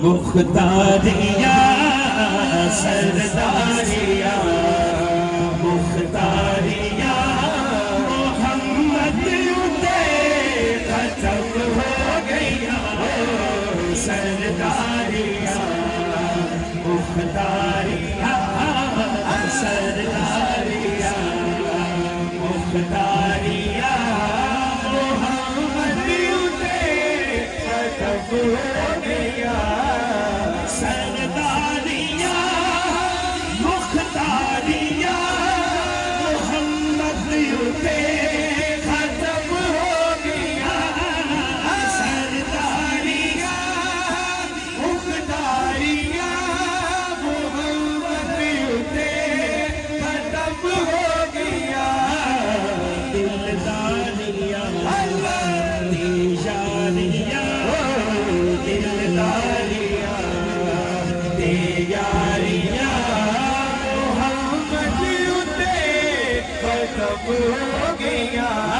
मुख्तारिया सरदारिया मुख्तारिया मोहम्मद उते खत्म हो गया सरदारिया मुख्तारिया सरदारिया मुख्तारिया मोहम्मद उते खत्म हो गया सरदारिया मुख्तारिया मोहम्मद उते खत्म हो गया सरदारिया मुख्तारिया मोहम्मद उते खत्म हो गया दिलदारिया दिलदारिया दिलदारिया यारिया मोहम्मद उते खत्म हो गया